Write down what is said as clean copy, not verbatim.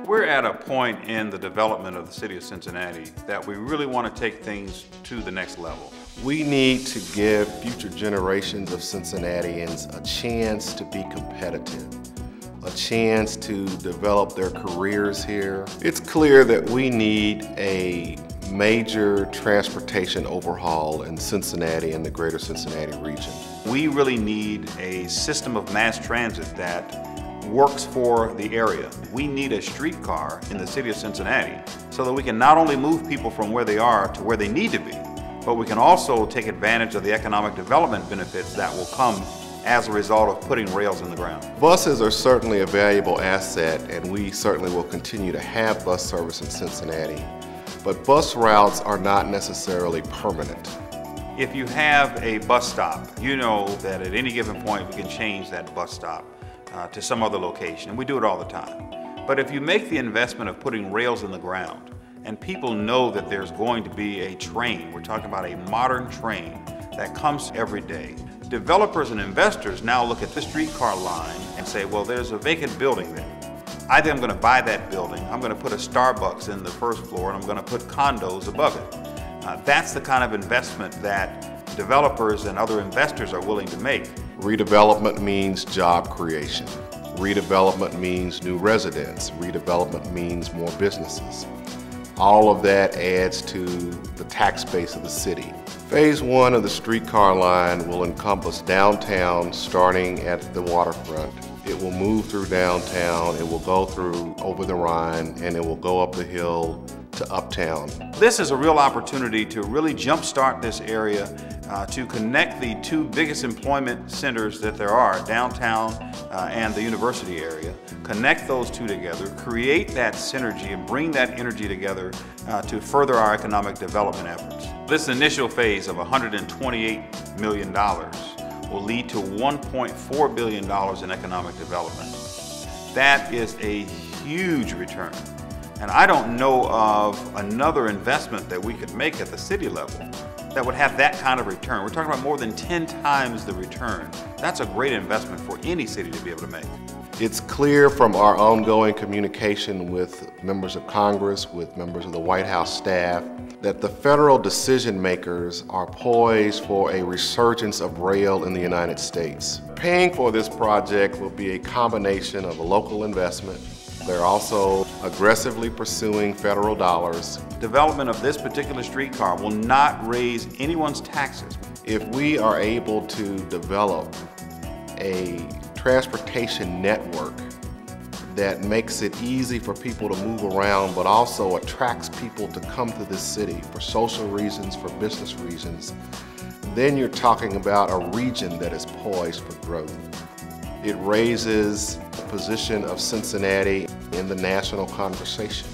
We're at a point in the development of the city of Cincinnati that we really want to take things to the next level. We need to give future generations of Cincinnatians a chance to be competitive, a chance to develop their careers here. It's clear that we need a major transportation overhaul in Cincinnati and the greater Cincinnati region. We really need a system of mass transit that works for the area. We need a streetcar in the city of Cincinnati so that we can not only move people from where they are to where they need to be, but we can also take advantage of the economic development benefits that will come as a result of putting rails in the ground. Buses are certainly a valuable asset, and we certainly will continue to have bus service in Cincinnati. But bus routes are not necessarily permanent. If you have a bus stop, you know that at any given point we can change that bus stop to some other location, and we do it all the time. But if you make the investment of putting rails in the ground, and people know that there's going to be a train, we're talking about a modern train that comes every day, developers and investors now look at the streetcar line and say, well, there's a vacant building there. Either I'm going to buy that building, I'm going to put a Starbucks in the first floor, and I'm going to put condos above it. That's the kind of investment that developers and other investors are willing to make. Redevelopment means job creation. Redevelopment means new residents. Redevelopment means more businesses. All of that adds to the tax base of the city. Phase 1 of the streetcar line will encompass downtown starting at the waterfront. It will move through downtown, it will go through over the Rhine, and it will go up the hill to uptown. This is a real opportunity to really jumpstart this area, to connect the two biggest employment centers that there are, downtown and the university area. Connect those two together, create that synergy, and bring that energy together to further our economic development efforts. This initial phase of $128 million will lead to $1.4 billion in economic development. That is a huge return. And I don't know of another investment that we could make at the city level that would have that kind of return. We're talking about more than 10 times the return. That's a great investment for any city to be able to make. It's clear from our ongoing communication with members of Congress, with members of the White House staff, that the federal decision makers are poised for a resurgence of rail in the United States. Paying for this project will be a combination of a local investment. They're also aggressively pursuing federal dollars. Development of this particular streetcar will not raise anyone's taxes. If we are able to develop a transportation network that makes it easy for people to move around, but also attracts people to come to this city for social reasons, for business reasons, then you're talking about a region that is poised for growth. It raises the position of Cincinnati in the national conversation.